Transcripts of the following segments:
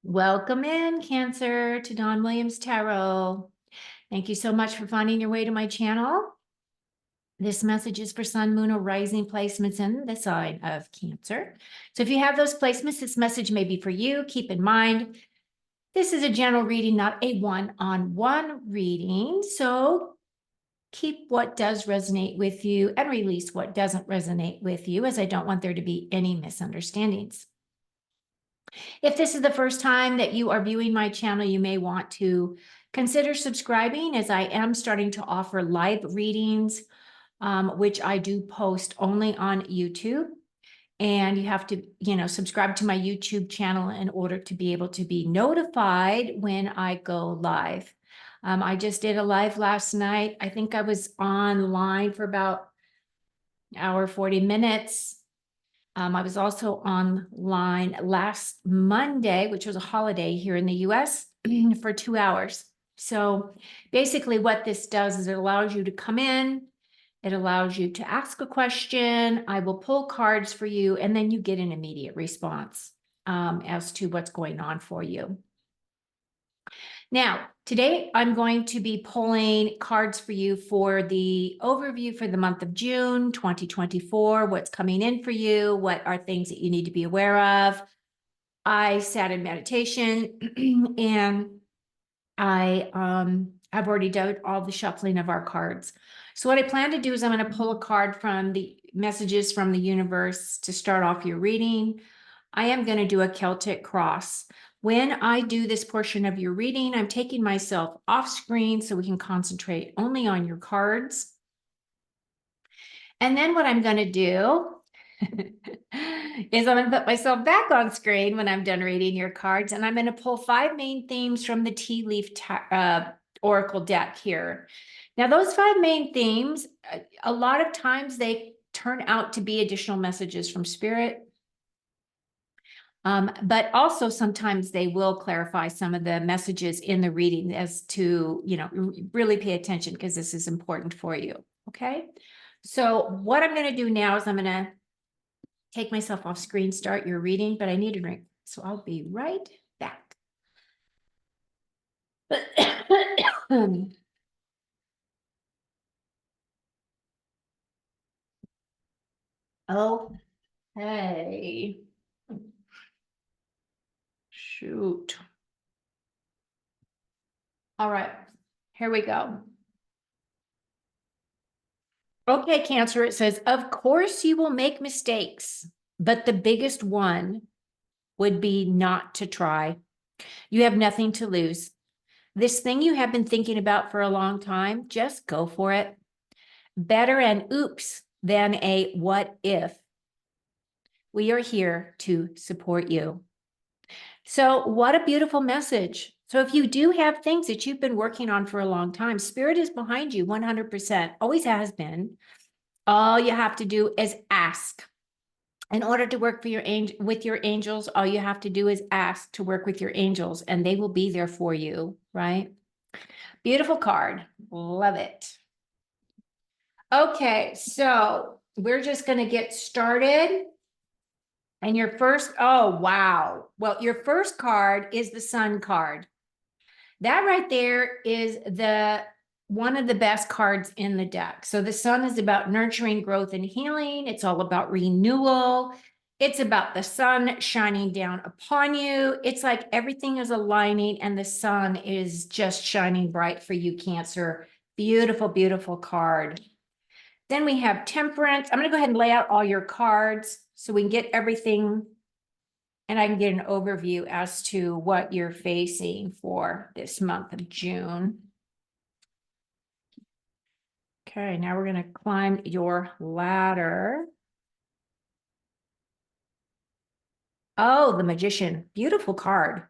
Welcome in, Cancer, to Dawn Williams Tarot. Thank you so much for finding your way to my channel. This message is for Sun, Moon, or Rising placements in the sign of Cancer. So if you have those placements, this message may be for you. Keep in mind, this is a general reading, not a one-on-one reading. So keep what does resonate with you and release what doesn't resonate with you, as I don't want there to be any misunderstandings. If this is the first time that you are viewing my channel, you may want to consider subscribing, as I am starting to offer live readings, which I do post only on YouTube. And you have to, subscribe to my YouTube channel in order to be able to be notified when I go live. I just did a live last night. I think I was online for about an hour, 40 minutes. I was also online last Monday, which was a holiday here in the US, for 2 hours. So basically what this does is it allows you to come in, it allows you to ask a question, I will pull cards for you, and then you get an immediate response as to what's going on for you. Now, today I'm going to be pulling cards for you for the overview for the month of June 2024, what's coming in for you, what are things that you need to be aware of. I sat in meditation and I have already done all the shuffling of our cards. So what I plan to do is I'm going to pull a card from the messages from the universe to start off your reading. I am going to do a Celtic cross. When I do this portion of your reading, I'm taking myself off screen so we can concentrate only on your cards. And then what I'm going to do is I'm going to put myself back on screen when I'm done reading your cards, and I'm going to pull 5 main themes from the Tea Leaf Oracle deck here. Now, those 5 main themes, a lot of times they turn out to be additional messages from Spirit. But also sometimes they will clarify some of the messages in the reading as to, really pay attention because this is important for you. Okay. So what I'm going to do now is I'm going to take myself off screen, start your reading, but I need a drink. So I'll be right back. Okay. Shoot. All right, here we go. Okay, Cancer, it says, of course you will make mistakes, but the biggest one would be not to try. You have nothing to lose. This thing you have been thinking about for a long time, just go for it. Better an oops than a what if. We are here to support you. So what a beautiful message. So if you do have things that you've been working on for a long time, Spirit is behind you 100%, always has been. All you have to do is ask. In order to work with your angels, all you have to do is ask to work with your angels, and they will be there for you, right? Beautiful card. Love it. Okay, so we're just going to get started. And your first, oh, wow. Well, your first card is the Sun card. That right there is one of the best cards in the deck. So the Sun is about nurturing, growth, and healing. It's all about renewal. It's about the sun shining down upon you. It's like everything is aligning and the sun is just shining bright for you, Cancer. Beautiful, beautiful card. Then we have Temperance. I'm going to go ahead and lay out all your cards so we can get everything and I can get an overview as to what you're facing for this month of June. Okay, now we're going to climb your ladder. Oh, the Magician. Beautiful card.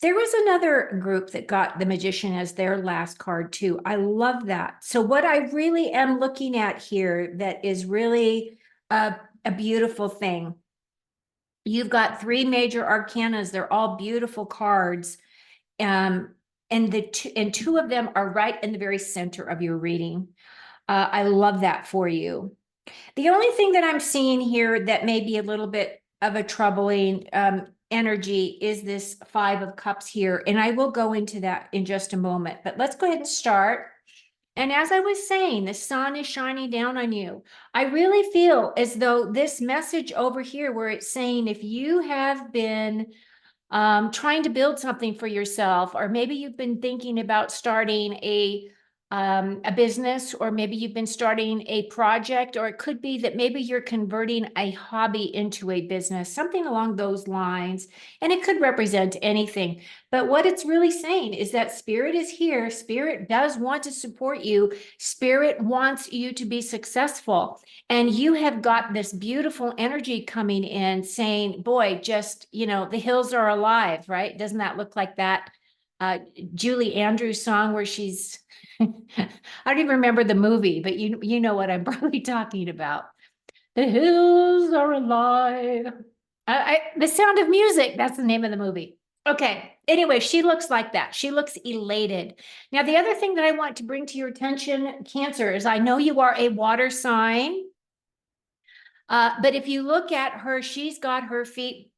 There was another group that got the Magician as their last card too. I love that. So what I really am looking at here that is really a beautiful thing. You've got 3 major arcanas. They're all beautiful cards. And 2 of them are right in the very center of your reading. I love that for you. The only thing that I'm seeing here that may be a little bit of a troubling, energy is this Five of Cups here. And I will go into that in just a moment, but let's go ahead and start. And as I was saying, the sun is shining down on you. I really feel as though this message over here, where it's saying, if you have been trying to build something for yourself, or maybe you've been thinking about starting a business, or maybe you've been starting a project, or it could be that maybe you're converting a hobby into a business, something along those lines. And it could represent anything. But what it's really saying is that Spirit is here. Spirit does want to support you. Spirit wants you to be successful. And you have got this beautiful energy coming in saying, boy, just, the hills are alive, right? Doesn't that look like that Julie Andrews song where she's, I don't even remember the movie, but you know what I'm probably talking about. The hills are alive. The Sound of Music, that's the name of the movie. Okay, anyway, she looks like that. She looks elated. Now, the other thing that I want to bring to your attention, Cancer, is I know you are a water sign. But if you look at her, she's got her feet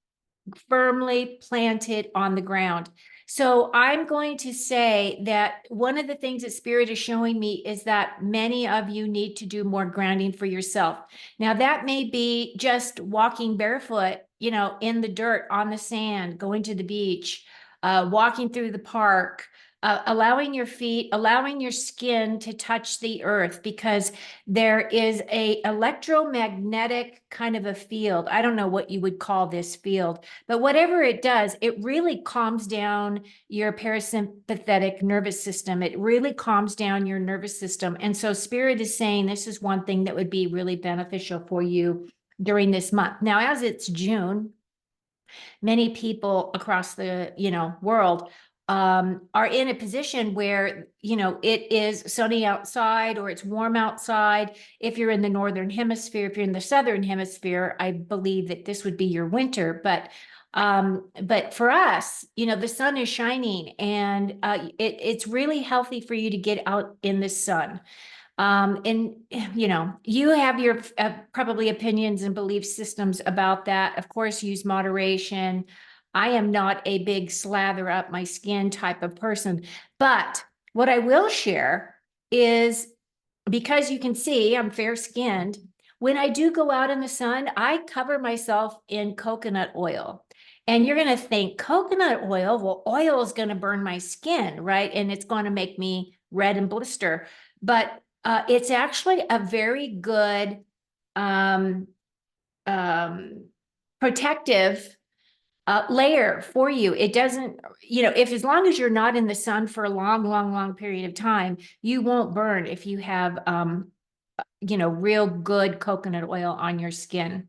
firmly planted on the ground. So I'm going to say that one of the things that Spirit is showing me is that many of you need to do more grounding for yourself. Now, that may be just walking barefoot, in the dirt, on the sand, going to the beach, walking through the park, allowing your feet, allowing your skin to touch the earth, because there is a electromagnetic kind of a field. I don't know what you would call this field, but whatever it does, it really calms down your parasympathetic nervous system. It really calms down your nervous system. And so Spirit is saying this is one thing that would be really beneficial for you during this month. Now, as it's June, many people across the, world are in a position where, it is sunny outside or it's warm outside. If you're in the Northern Hemisphere, if you're in the Southern Hemisphere, I believe that this would be your winter. But for us, the sun is shining, and it's really healthy for you to get out in the sun. And you have your probably opinions and belief systems about that. Of course, use moderation. I am not a big slather up my skin type of person, but what I will share is, because you can see I'm fair skinned, when I do go out in the sun, I cover myself in coconut oil. And you're going to think coconut oil, well, oil is going to burn my skin, right? And it's going to make me red and blister. But it's actually a very good protective layer for you. It doesn't, if as long as you're not in the sun for a long, long, long period of time, you won't burn if you have, real good coconut oil on your skin.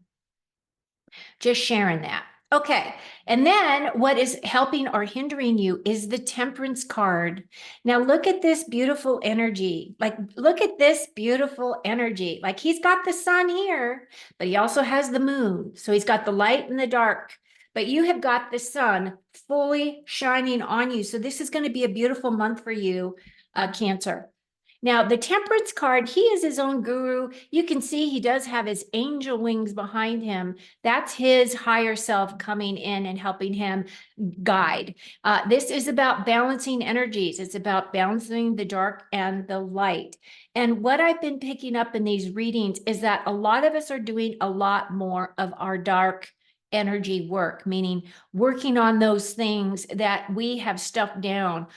Just sharing that. Okay. And then what is helping or hindering you is the Temperance card. Now look at this beautiful energy. Like, look at this beautiful energy. Like, he's got the sun here, but he also has the moon. So he's got the light and the dark, but you have got the sun fully shining on you. So this is going to be a beautiful month for you, Cancer. Now, the Temperance card, he is his own guru. You can see he does have his angel wings behind him. That's his higher self coming in and helping him guide. This is about balancing energies. It's about balancing the dark and the light. And what I've been picking up in these readings is that a lot of us are doing a lot more of our dark energy work, meaning working on those things that we have stuffed down,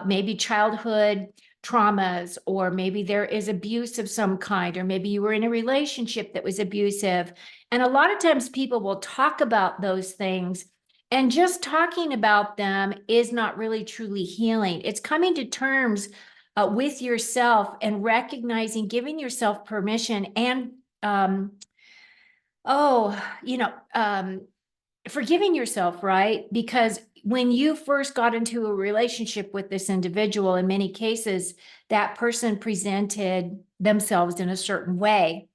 maybe childhood traumas, or maybe there is abuse of some kind, or maybe you were in a relationship that was abusive. And a lot of times people will talk about those things, and just talking about them is not really truly healing. It's coming to terms with yourself and recognizing, giving yourself permission, and forgiving yourself, right? Because when you first got into a relationship with this individual, in many cases, that person presented themselves in a certain way.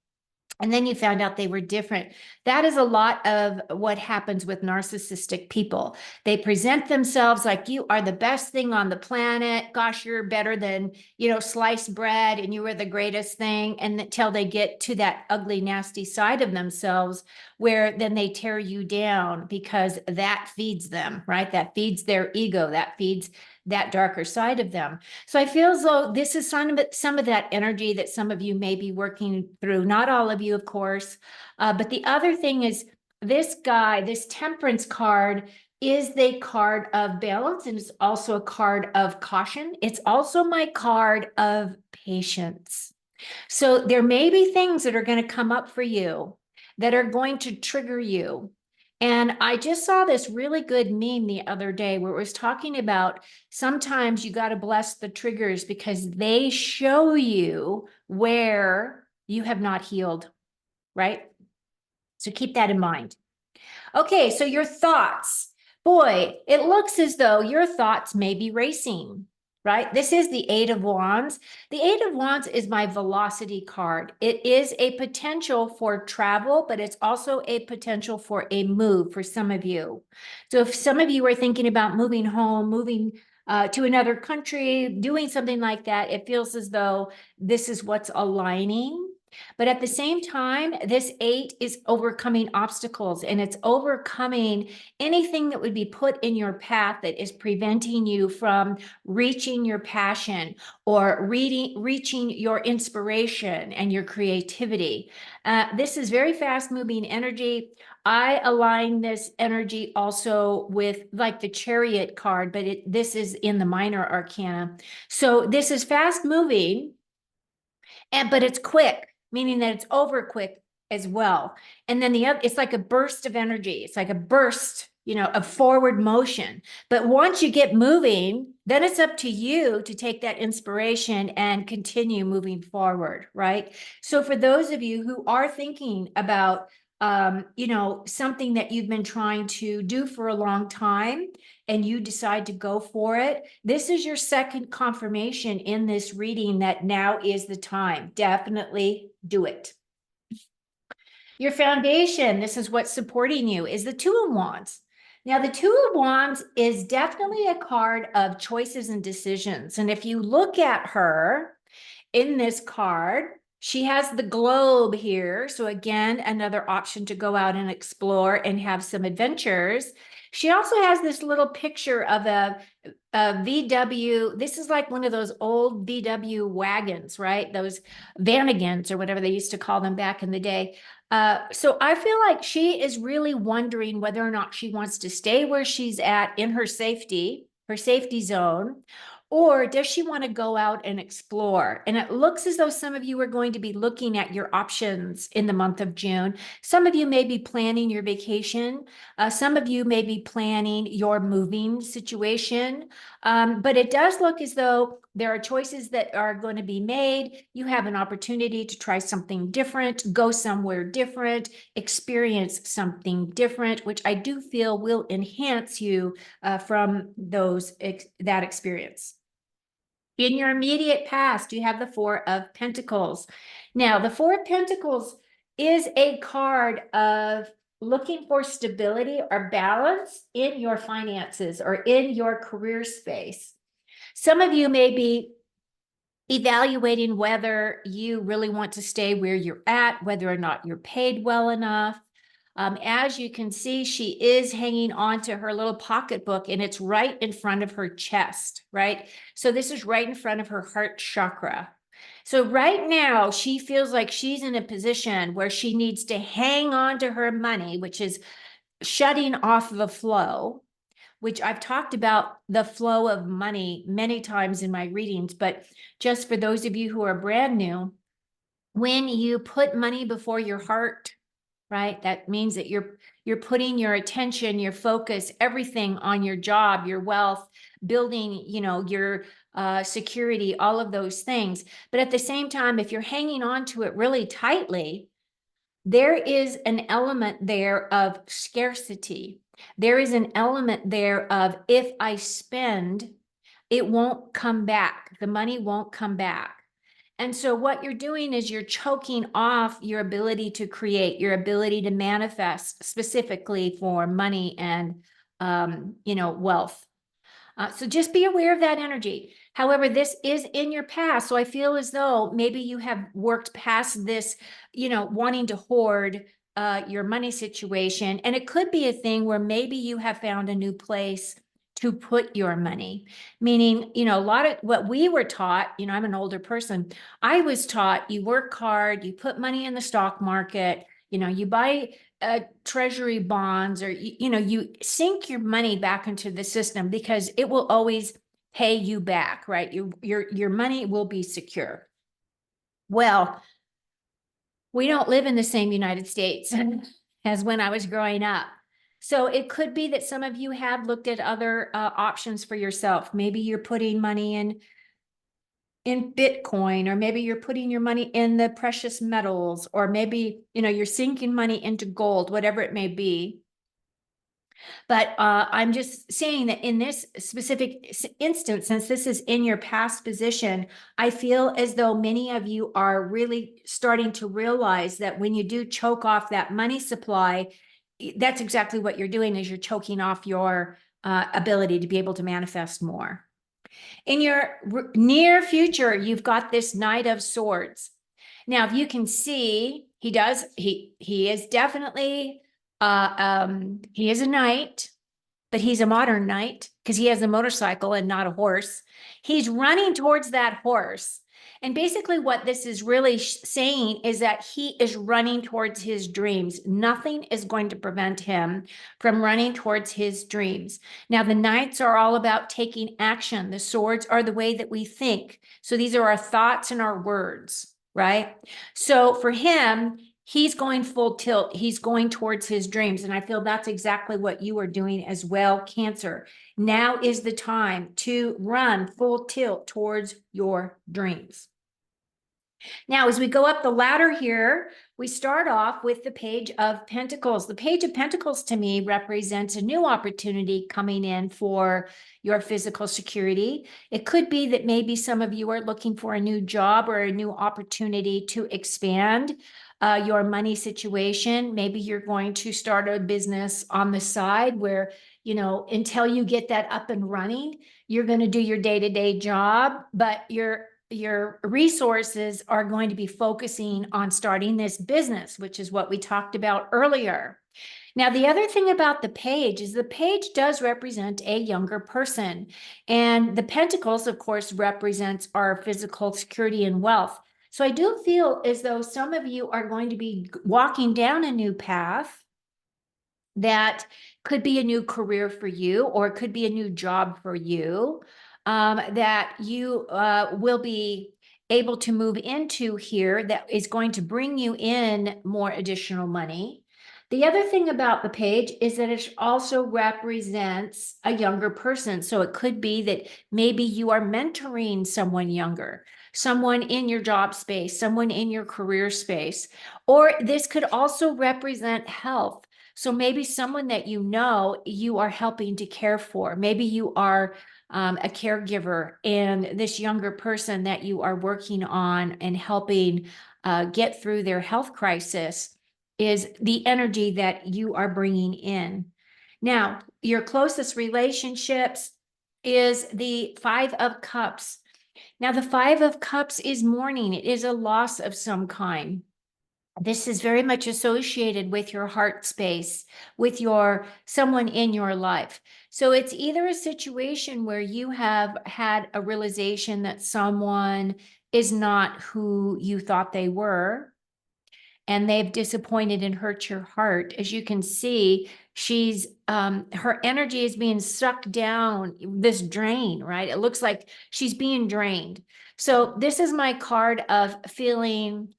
And then you found out they were different. That is a lot of what happens with narcissistic people. They present themselves like you are the best thing on the planet. Gosh, you're better than, sliced bread, and you are the greatest thing. And until they get to that ugly, nasty side of themselves where then they tear you down because that feeds them, right? That feeds their ego, that feeds that darker side of them. So I feel as though this is some of that energy that some of you may be working through. Not all of you, of course. But the other thing is this guy, this Temperance card, is the card of balance, and it's also a card of caution. It's also my card of patience. So there may be things that are going to come up for you that are going to trigger you. And I just saw this really good meme the other day where it was talking about sometimes you got to bless the triggers because they show you where you have not healed, right? So keep that in mind. Okay, so your thoughts. Boy, it looks as though your thoughts may be racing, right? This is the Eight of Wands. The Eight of Wands is my velocity card. It is a potential for travel, but it's also a potential for a move for some of you. So if some of you are thinking about moving home, moving to another country, doing something like that, it feels as though this is what's aligning. But at the same time, this 8 is overcoming obstacles, and it's overcoming anything that would be put in your path that is preventing you from reaching your passion or reaching your inspiration and your creativity. This is very fast moving energy. I align this energy also with like the Chariot card, but this is in the minor arcana. So this is fast moving, but it's quick, meaning that it's over quick as well. And then the other, it's like a burst of energy. It's like a burst, of forward motion. But once you get moving, then it's up to you to take that inspiration and continue moving forward, right? So for those of you who are thinking about something that you've been trying to do for a long time and you decide to go for it, this is your second confirmation in this reading that now is the time. Definitely do it. Your foundation, this is what's supporting you, is the Two of Wands. Now, the Two of Wands is definitely a card of choices and decisions. And if you look at her in this card, she has the globe here. So again, another option to go out and explore and have some adventures. She also has this little picture of a VW. This is like one of those old VW wagons, right? Those Vanagons or whatever they used to call them back in the day. So I feel like she is really wondering whether or not she wants to stay where she's at in her safety zone, or does she want to go out and explore? And it looks as though some of you are going to be looking at your options in the month of June. Some of you may be planning your vacation. Some of you may be planning your moving situation. But it does look as though there are choices that are going to be made. You have an opportunity to try something different, go somewhere different, experience something different, which I do feel will enhance you from that experience. In your immediate past, you have the Four of Pentacles. Now, the Four of Pentacles is a card of looking for stability or balance in your finances or in your career space. Some of you may be evaluating whether you really want to stay where you're at, whether or not you're paid well enough. As you can see, she is hanging on to her little pocketbook, and it's right in front of her chest, right? So this is right in front of her heart chakra. So right now, she feels like she's in a position where she needs to hang on to her money, which is shutting off the flow, which I've talked about the flow of money many times in my readings. But just for those of you who are brand new, when you put money before your heart, right? That means that you're putting your attention, your focus, everything on your job, your wealth, building, your security, all of those things. But at the same time, if you're hanging on to it really tightly, there is an element there of scarcity. There is an element there of if I spend, it won't come back. The money won't come back. And so what you're doing is you're choking off your ability to create, your ability to manifest specifically for money and, wealth. So just be aware of that energy. However, this is in your past. So I feel as though maybe you have worked past this, wanting to hoard your money situation. And it could be a thing where maybe you have found a new place to put your money, meaning, a lot of what we were taught, I'm an older person. I was taught you work hard, you put money in the stock market, you buy treasury bonds, or, you sink your money back into the system because it will always pay you back, right? Your money will be secure. Well, we don't live in the same United States as when I was growing up. So it could be that some of you have looked at other options for yourself. Maybe you're putting money in Bitcoin, or maybe you're putting your money in the precious metals, or maybe, you're sinking money into gold, whatever it may be. But I'm just saying that in this specific instance, since this is in your past position, I feel as though many of you are really starting to realize that when you do choke off that money supply, that's exactly what you're doing, is you're choking off your ability to be able to manifest more. In your near future, you've got this Knight of Swords. Now, if you can see, he is definitely, he is a knight, but he's a modern knight because he has a motorcycle and not a horse. He's running towards that horse. And basically what this is really saying is that he is running towards his dreams. Nothing is going to prevent him from running towards his dreams. Now, the knights are all about taking action. The swords are the way that we think. So these are our thoughts and our words, right? So for him, he's going full tilt. He's going towards his dreams. And I feel that's exactly what you are doing as well, Cancer. Now is the time to run full tilt towards your dreams. Now, as we go up the ladder here, we start off with the Page of Pentacles. The Page of Pentacles to me represents a new opportunity coming in for your physical security. It could be that maybe some of you are looking for a new job or a new opportunity to expand your money situation. Maybe you're going to start a business on the side where, until you get that up and running, you're going to do your day-to-day job, but your resources are going to be focusing on starting this business, which is what we talked about earlier. Now, the other thing about the page is the page does represent a younger person. And the pentacles, of course, represents our physical security and wealth. So I do feel as though some of you are going to be walking down a new path that could be a new career for you, or it could be a new job for you, that you will be able to move into here, that is going to bring you in more additional money. The other thing about the page is that it also represents a younger person. So it could be that maybe you are mentoring someone younger, someone in your job space, someone in your career space, or this could also represent health. So maybe someone that you are helping to care for. Maybe you are a caregiver, and this younger person that you are working on and helping get through their health crisis is the energy that you are bringing in. Now, your closest relationships is the Five of Cups. Now, the Five of Cups is mourning. It is a loss of some kind. This is very much associated with your heart space, with someone in your life. So it's either a situation where you have had a realization that someone is not who you thought they were, and they've disappointed and hurt your heart. As you can see, she's her energy is being sucked down this drain, right? It looks like she's being drained. So this is my card of feeling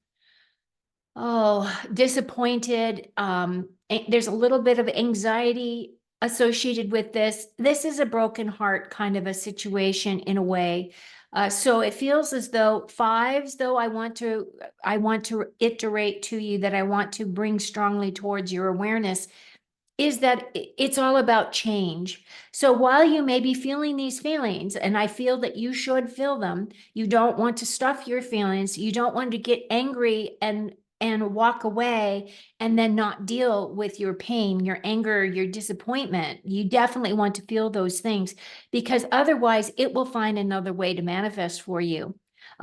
disappointed. There's a little bit of anxiety associated with this. This is a broken heart kind of a situation in a way. So it feels as though fives, though, I want to iterate to you that I want to bring strongly towards your awareness, is that it's all about change. So while you may be feeling these feelings, and I feel that you should feel them, you don't want to stuff your feelings. You don't want to get angry and walk away and then not deal with your pain, your anger, your disappointment. You definitely want to feel those things, because otherwise it will find another way to manifest for you.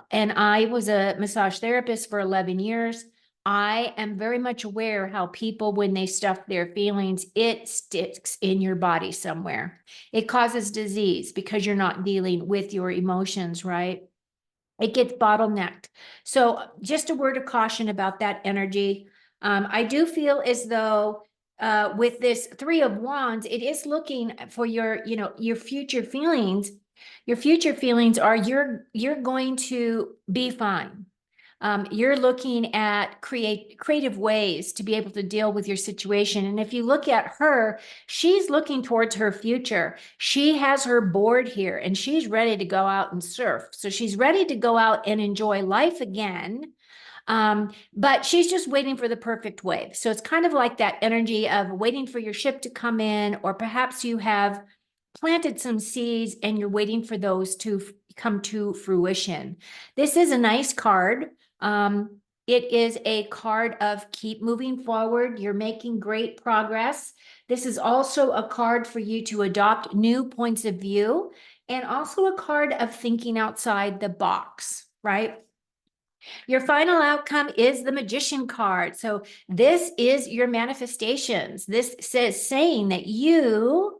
And I was a massage therapist for 11 years. I am very much aware how people, when they stuff their feelings, it sticks in your body somewhere. It causes disease because you're not dealing with your emotions, right? It gets bottlenecked. So just a word of caution about that energy. I do feel as though with this Three of Wands, it is looking for your, your future feelings. Your future feelings are you're going to be fine. You're looking at creative ways to be able to deal with your situation. And if you look at her, she's looking towards her future. She has her board here and she's ready to go out and surf. So she's ready to go out and enjoy life again. But she's just waiting for the perfect wave. So it's kind of like that energy of waiting for your ship to come in, or perhaps you have planted some seeds and you're waiting for those to come to fruition. This is a nice card. It is a card of keep moving forward. You're making great progress. This is also a card for you to adopt new points of view, and also a card of thinking outside the box, right? Your final outcome is the Magician card. So this is your manifestations. This says saying that you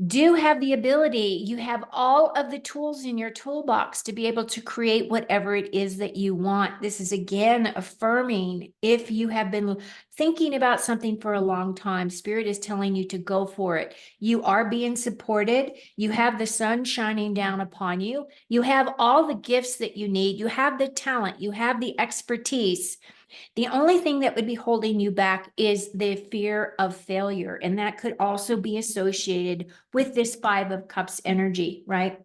do have the ability, you have all of the tools in your toolbox to be able to create whatever it is that you want. This is again affirming if you have been thinking about something for a long time, Spirit is telling you to go for it. You are being supported. You have the sun shining down upon you. You have all the gifts that you need. You have the talent. You have the expertise. The only thing that would be holding you back is the fear of failure. And that could also be associated with this Five of Cups energy, right?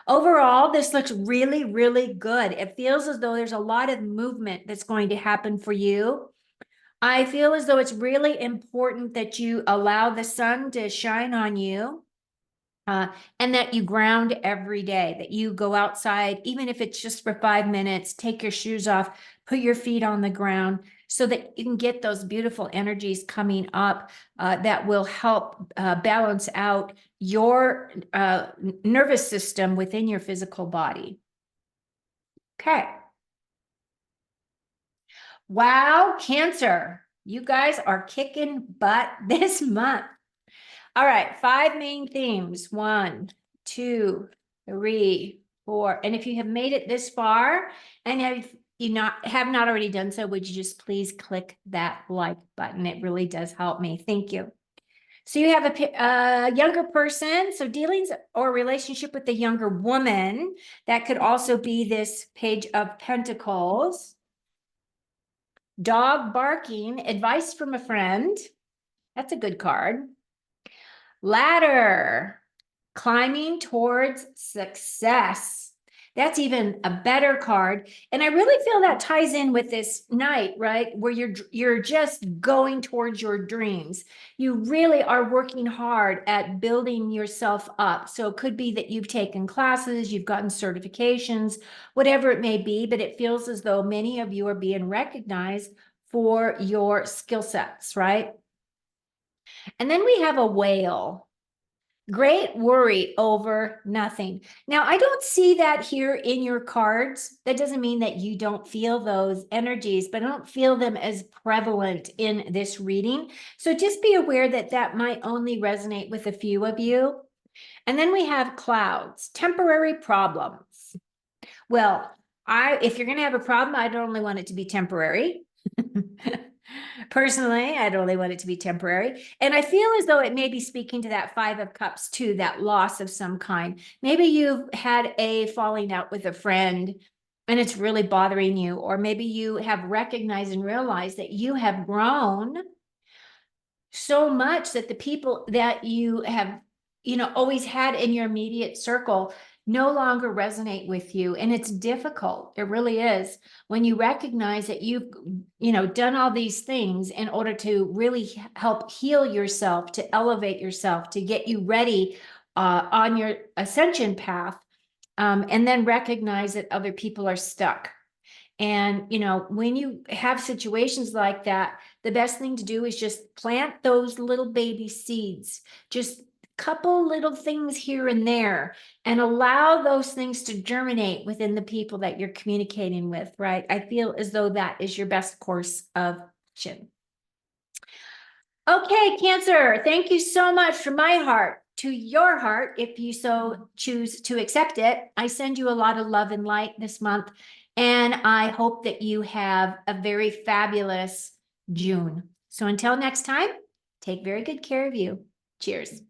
Overall, this looks really, really good. It feels as though there's a lot of movement that's going to happen for you. I feel as though it's really important that you allow the sun to shine on you. And that you ground every day, that you go outside, even if it's just for 5 minutes, take your shoes off, put your feet on the ground so that you can get those beautiful energies coming up that will help balance out your nervous system within your physical body. Okay. Wow, Cancer, you guys are kicking butt this month. All right, 5 main themes. 1, 2, 3, 4. And if you have made it this far and have not already done so, would you just please click that like button? It really does help me. Thank you. So you have a younger person, so dealings or relationship with a younger woman. That could also be this Page of Pentacles. Dog barking, advice from a friend. That's a good card. Ladder, climbing towards success. That's even a better card. And I really feel that ties in with this night, right? Where you're just going towards your dreams. You really are working hard at building yourself up. So it could be that you've taken classes, you've gotten certifications, whatever it may be, but it feels as though many of you are being recognized for your skill sets, right? And then we have a whale. Great worry over nothing. Now, I don't see that here in your cards. That doesn't mean that you don't feel those energies, but I don't feel them as prevalent in this reading. So just be aware that that might only resonate with a few of you. And then we have clouds, temporary problems. Well, if you're going to have a problem, I'd only want it to be temporary. Personally, I'd only want it to be temporary. And I feel as though it may be speaking to that Five of Cups too, that loss of some kind. Maybe you've had a falling out with a friend and it's really bothering you, or maybe you have recognized and realized that you have grown so much that the people that you have, always had in your immediate circle no longer resonate with you. And it's difficult. It really is. When you recognize that you've, done all these things in order to really help heal yourself, to elevate yourself, to get you ready on your ascension path, and then recognize that other people are stuck. And, when you have situations like that, the best thing to do is just plant those little baby seeds. Just couple little things here and there and allow those things to germinate within the people that you're communicating with, right? I feel as though that is your best course of action. Okay, Cancer, thank you so much from my heart to your heart, if you so choose to accept it. I send you a lot of love and light this month, and I hope that you have a very fabulous June. So until next time, take very good care of you. Cheers.